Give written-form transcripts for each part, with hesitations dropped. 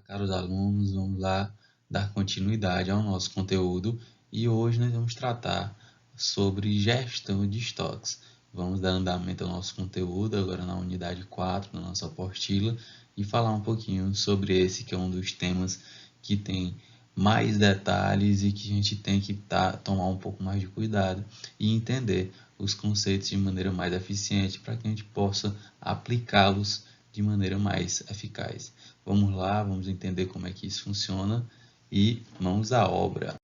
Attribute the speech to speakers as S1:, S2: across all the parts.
S1: caros alunos, vamos lá dar continuidade ao nosso conteúdo e hoje nós vamos tratar sobre gestão de estoques. Vamos dar andamento ao nosso conteúdo agora na unidade 4 da nossa apostila e falar um pouquinho sobre esse que é um dos temas que tem mais detalhes e que a gente tem que tomar um pouco mais de cuidado e entender os conceitos de maneira mais eficiente para que a gente possa aplicá-los de maneira mais eficaz. Vamos lá, vamos entender como é que isso funciona e mãos à obra.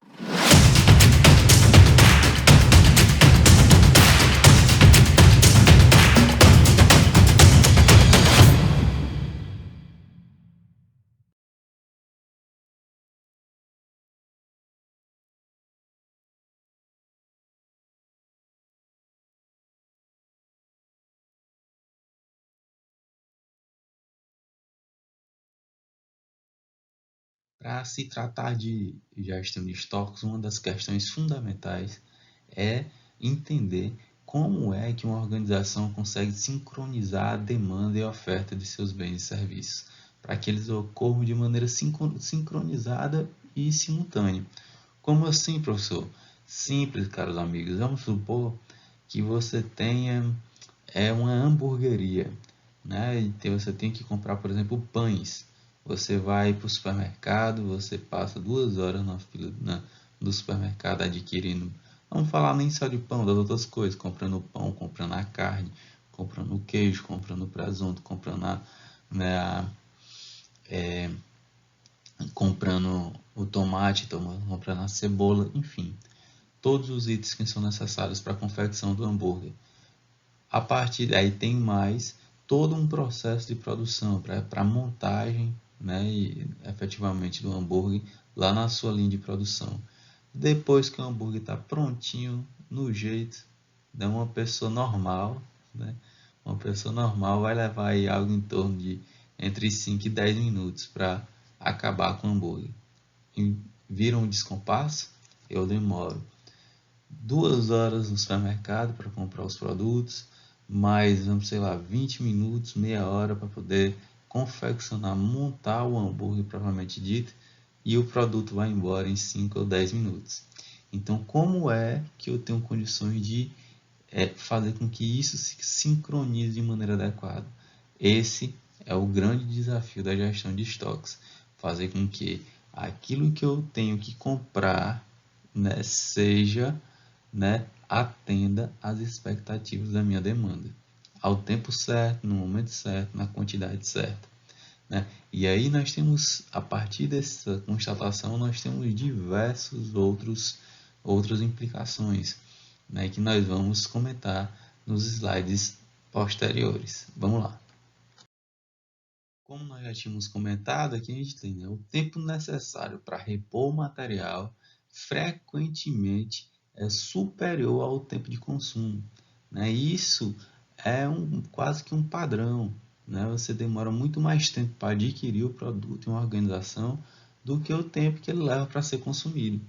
S1: Para se tratar de gestão de estoques, uma das questões fundamentais é entender como é que uma organização consegue sincronizar a demanda e a oferta de seus bens e serviços, para que eles ocorram de maneira sincronizada e simultânea. Como assim, professor? Simples, caros amigos. Vamos supor que você tenha uma hamburgueria, né? E você tem que comprar, por exemplo, pães. Você vai para o supermercado, você passa 2 horas na fila do supermercado adquirindo, vamos falar nem só de pão, das outras coisas, comprando pão, comprando a carne, comprando o queijo, comprando o presunto, comprando o tomate, comprando a cebola, enfim, todos os itens que são necessários para a confecção do hambúrguer. A partir daí tem mais todo um processo de produção para a montagem, né, e, efetivamente do hambúrguer lá na sua linha de produção. Depois que o hambúrguer está prontinho, no jeito, né, uma pessoa normal, né, uma pessoa normal vai levar aí algo em torno de entre 5 e 10 minutos para acabar com o hambúrguer. E viram um descompasso? Eu demoro 2 horas no supermercado para comprar os produtos, mais, vamos, sei lá, 20 minutos, meia hora para poder confeccionar, montar o hambúrguer propriamente dito, e o produto vai embora em 5 ou 10 minutos. Então, como é que eu tenho condições de fazer com que isso se sincronize de maneira adequada? Esse é o grande desafio da gestão de estoques, fazer com que aquilo que eu tenho que comprar, né, seja, né, atenda às expectativas da minha demanda, ao tempo certo, no momento certo, na quantidade certa, né? E aí nós temos, a partir dessa constatação, nós temos diversos outras implicações, né, que nós vamos comentar nos slides posteriores. Vamos lá. Como nós já tínhamos comentado, aqui a gente tem, né, o tempo necessário para repor o material frequentemente é superior ao tempo de consumo, né? Isso é quase que um padrão, né? Você demora muito mais tempo para adquirir o produto em uma organização do que o tempo que ele leva para ser consumido.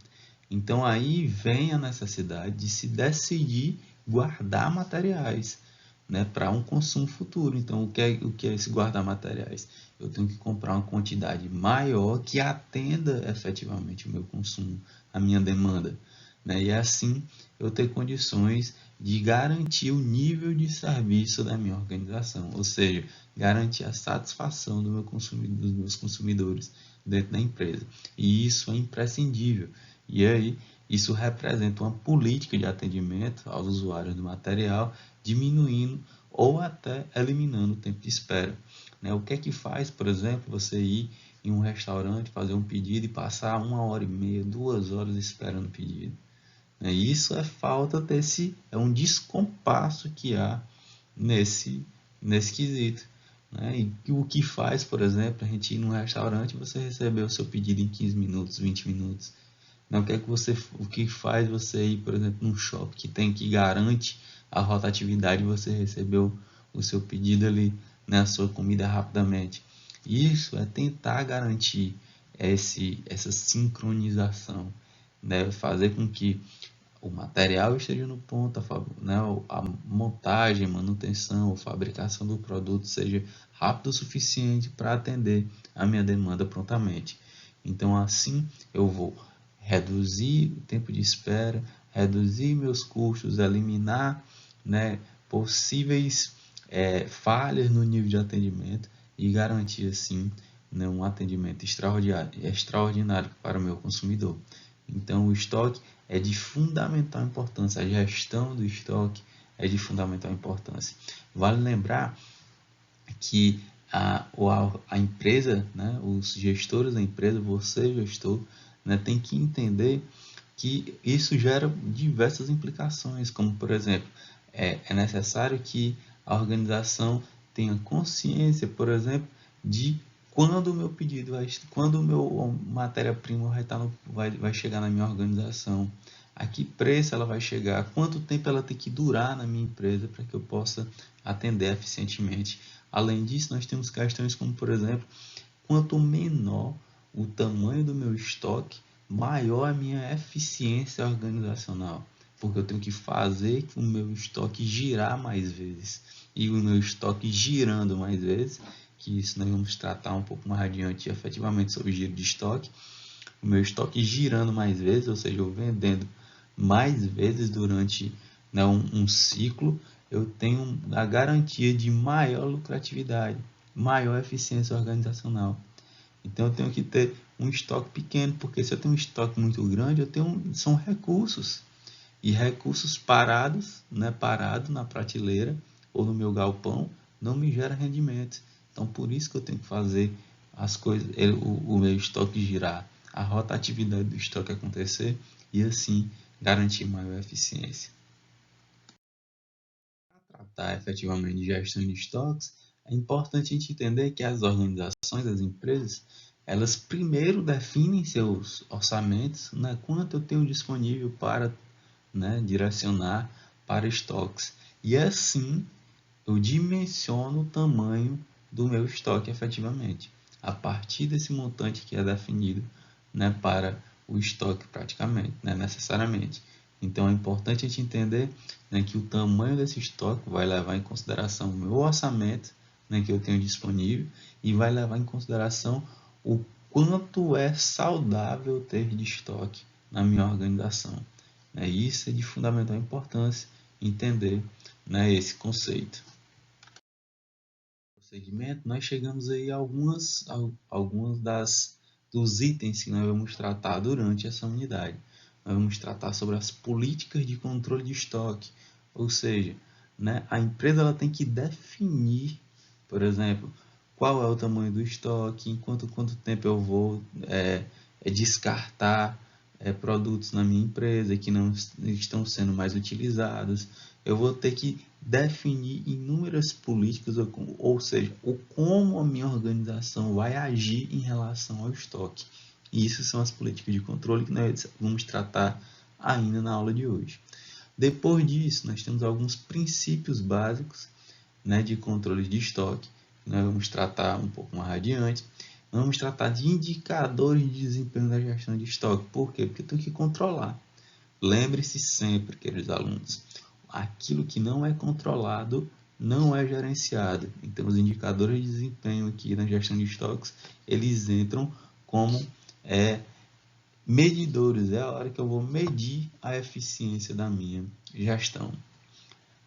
S1: Então aí vem a necessidade de se decidir guardar materiais, né, para um consumo futuro. Então, o que é esse guardar materiais? Eu tenho que comprar uma quantidade maior que atenda efetivamente o meu consumo, a minha demanda, né? E é assim eu ter condições de garantir o nível de serviço da minha organização, ou seja, garantir a satisfação dos meus consumidores dentro da empresa. E isso é imprescindível. E aí, isso representa uma política de atendimento aos usuários do material, diminuindo ou até eliminando o tempo de espera, né? O que é que faz, por exemplo, você ir em um restaurante, fazer um pedido e passar 1 hora e meia, 2 horas esperando o pedido, né? Isso é falta é um descompasso que há nesse quesito, né? E o que faz, por exemplo, a gente ir num restaurante e você receber o seu pedido em 15 minutos, 20 minutos. Não, o que faz você ir, por exemplo, num shopping que garante a rotatividade, você recebeu o seu pedido ali, né, a sua comida rapidamente. Isso é tentar garantir essa sincronização, né, fazer com que o material esteja no ponto, né, a montagem, manutenção ou fabricação do produto seja rápido o suficiente para atender a minha demanda prontamente. Então, assim, eu vou reduzir o tempo de espera, reduzir meus custos, eliminar, né, possíveis falhas no nível de atendimento e garantir, assim, né, um atendimento extraordinário para o meu consumidor. Então, o estoque é de fundamental importância, a gestão do estoque é de fundamental importância. Vale lembrar que a empresa, né, os gestores da empresa, você gestor, né, tem que entender que isso gera diversas implicações, como por exemplo, é necessário que a organização tenha consciência, por exemplo, de quando o meu pedido, quando o meu matéria-prima vai chegar na minha organização, a que preço ela vai chegar, quanto tempo ela tem que durar na minha empresa para que eu possa atender eficientemente. Além disso, nós temos questões como, por exemplo, quanto menor o tamanho do meu estoque, maior a minha eficiência organizacional, porque eu tenho que fazer o meu estoque girar mais vezes. E o meu estoque girando mais vezes, que isso nós vamos tratar um pouco mais adiante efetivamente sobre giro de estoque, o meu estoque girando mais vezes, ou seja, eu vendendo mais vezes durante, né, um ciclo, eu tenho a garantia de maior lucratividade, maior eficiência organizacional. Então eu tenho que ter um estoque pequeno, porque se eu tenho um estoque muito grande, são recursos. E recursos parados, né, parado na prateleira ou no meu galpão, não me gera rendimento. Então por isso que eu tenho que fazer as coisas, o meu estoque girar, a rotatividade do estoque acontecer e assim garantir maior eficiência. Para tratar efetivamente de gestão de estoques, é importante a gente entender que as organizações, as empresas, elas primeiro definem seus orçamentos, né, quanto eu tenho disponível para, né, direcionar para estoques. E assim eu dimensiono o tamanho do meu estoque efetivamente, a partir desse montante que é definido, né, para o estoque praticamente, né, necessariamente. Então é importante a gente entender, né, que o tamanho desse estoque vai levar em consideração o meu orçamento, né, que eu tenho disponível e vai levar em consideração o quanto é saudável ter de estoque na minha organização. Isso é de fundamental importância entender, né, esse conceito. No segmento, nós chegamos aí a algumas dos itens que nós vamos tratar durante essa unidade. Nós vamos tratar sobre as políticas de controle de estoque, ou seja, né, a empresa ela tem que definir, por exemplo, qual é o tamanho do estoque, em quanto tempo eu vou descartar produtos na minha empresa que não estão sendo mais utilizados. Eu vou ter que definir inúmeras políticas, ou seja, o como a minha organização vai agir em relação ao estoque. E isso são as políticas de controle que nós vamos tratar ainda na aula de hoje. Depois disso, nós temos alguns princípios básicos, né, de controle de estoque, que nós vamos tratar um pouco mais adiante. Vamos tratar de indicadores de desempenho da gestão de estoque. Por quê? Porque eu tenho que controlar. Lembre-se sempre, queridos alunos, aquilo que não é controlado não é gerenciado. Então, os indicadores de desempenho aqui na gestão de estoques, eles entram como medidores. É a hora que eu vou medir a eficiência da minha gestão.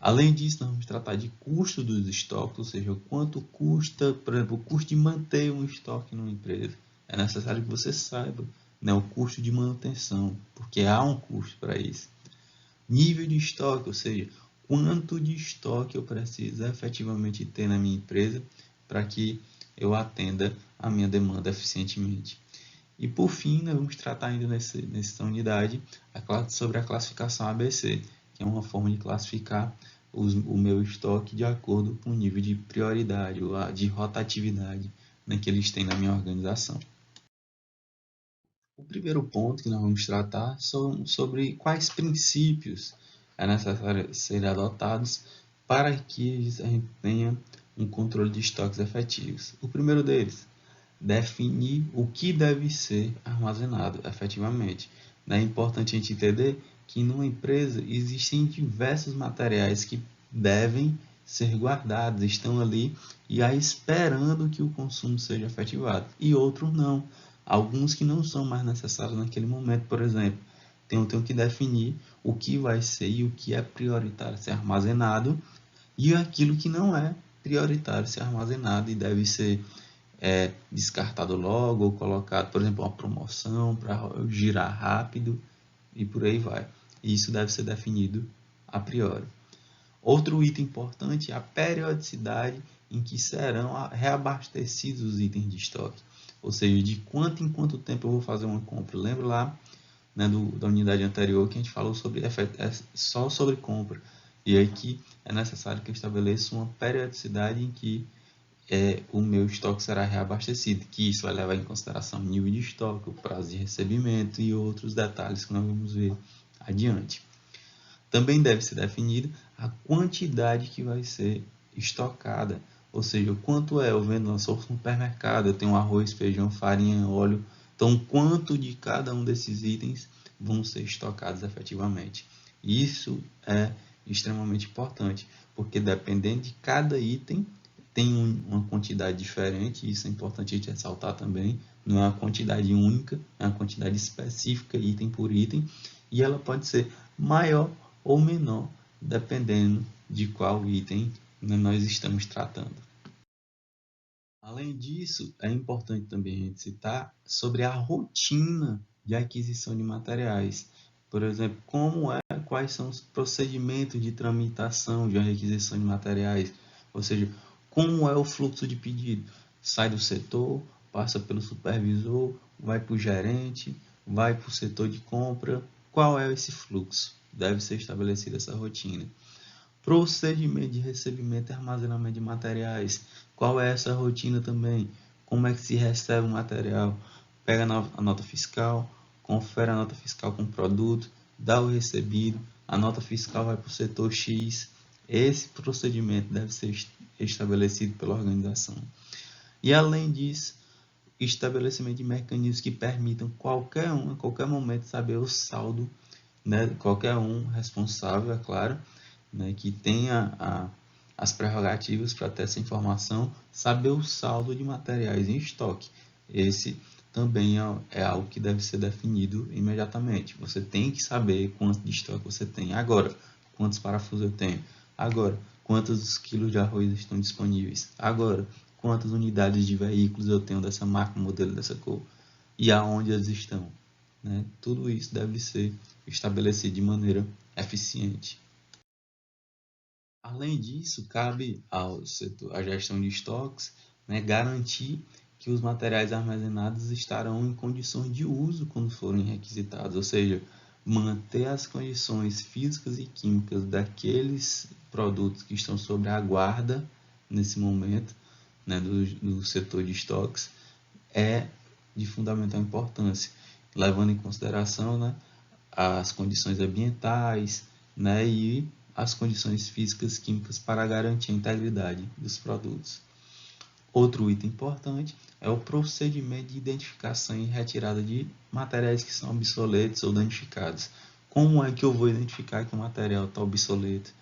S1: Além disso, nós vamos tratar de custo dos estoques, ou seja, quanto custa, por exemplo, o custo de manter um estoque numa empresa. É necessário que você saiba, né, o custo de manutenção, porque há um custo para isso. Nível de estoque, ou seja, quanto de estoque eu preciso efetivamente ter na minha empresa para que eu atenda a minha demanda eficientemente. E por fim, nós vamos tratar ainda nessa unidade sobre a classificação ABC, que é uma forma de classificar o meu estoque de acordo com o nível de prioridade ou de rotatividade, né, que eles têm na minha organização. O primeiro ponto que nós vamos tratar são sobre quais princípios é necessário serem adotados para que a gente tenha um controle de estoques efetivos. O primeiro deles, definir o que deve ser armazenado efetivamente. É importante a gente entender que numa empresa existem diversos materiais que devem ser guardados, estão ali e aí esperando que o consumo seja efetivado, e outros não. Alguns que não são mais necessários naquele momento, por exemplo, eu tenho que definir o que vai ser e o que é prioritário ser armazenado e aquilo que não é prioritário ser armazenado e deve ser descartado logo ou colocado, por exemplo, uma promoção para girar rápido e por aí vai. Isso deve ser definido a priori. Outro item importante é a periodicidade em que serão reabastecidos os itens de estoque. Ou seja, de quanto em quanto tempo eu vou fazer uma compra. Lembra lá, né, da unidade anterior que a gente falou só sobre compra. E aqui é necessário que eu estabeleça uma periodicidade em que o meu estoque será reabastecido, que isso vai levar em consideração o nível de estoque, o prazo de recebimento e outros detalhes que nós vamos ver adiante. Também deve ser definida a quantidade que vai ser estocada, ou seja, quanto eu vendo no supermercado, eu tenho arroz, feijão, farinha, óleo, então quanto de cada um desses itens vão ser estocados efetivamente. Isso é extremamente importante, porque dependendo de cada item, tem uma quantidade diferente, isso é importante a gente ressaltar também, não é uma quantidade única, é uma quantidade específica, item por item, e ela pode ser maior ou menor, dependendo de qual item nós estamos tratando. Além disso, é importante também a gente citar sobre a rotina de aquisição de materiais. Por exemplo, quais são os procedimentos de tramitação de uma requisição de materiais, ou seja, como é o fluxo de pedido. Sai do setor, passa pelo supervisor, vai para o gerente, vai para o setor de compra. Qual é esse fluxo? Deve ser estabelecida essa rotina. Procedimento de recebimento e armazenamento de materiais. Qual é essa rotina também? Como é que se recebe o material? Pega a nota fiscal, confere a nota fiscal com o produto, dá o recebido, a nota fiscal vai para o setor X. Esse procedimento deve ser estabelecido pela organização. E além disso, estabelecimento de mecanismos que permitam qualquer um, a qualquer momento, saber o saldo, né? Qualquer um responsável, é claro, né, que tenha as prerrogativas para ter essa informação, saber o saldo de materiais em estoque. Esse também é algo que deve ser definido imediatamente. Você tem que saber quanto de estoque você tem. Agora, quantos parafusos eu tenho. Agora, quantos quilos de arroz estão disponíveis. Agora, quantas unidades de veículos eu tenho dessa marca, modelo, dessa cor. E aonde eles estão. Né? Tudo isso deve ser estabelecido de maneira eficiente. Além disso, cabe ao setor, à gestão de estoques, né, garantir que os materiais armazenados estarão em condições de uso quando forem requisitados, ou seja, manter as condições físicas e químicas daqueles produtos que estão sob a guarda nesse momento, né, do setor de estoques, é de fundamental importância, levando em consideração, né, as condições ambientais, né, e as condições físicas e químicas para garantir a integridade dos produtos. Outro item importante é o procedimento de identificação e retirada de materiais que são obsoletos ou danificados. Como é que eu vou identificar que o material está obsoleto?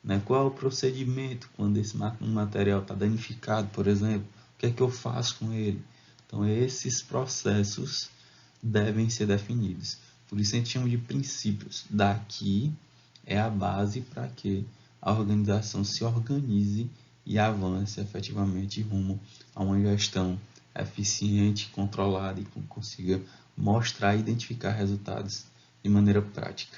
S1: Né? Qual é o procedimento quando esse material está danificado, por exemplo? O que é que eu faço com ele? Então, esses processos devem ser definidos. Por isso a gente chama de princípios. Daqui é a base para que a organização se organize e avance efetivamente rumo a uma gestão eficiente, controlada e que consiga mostrar e identificar resultados de maneira prática.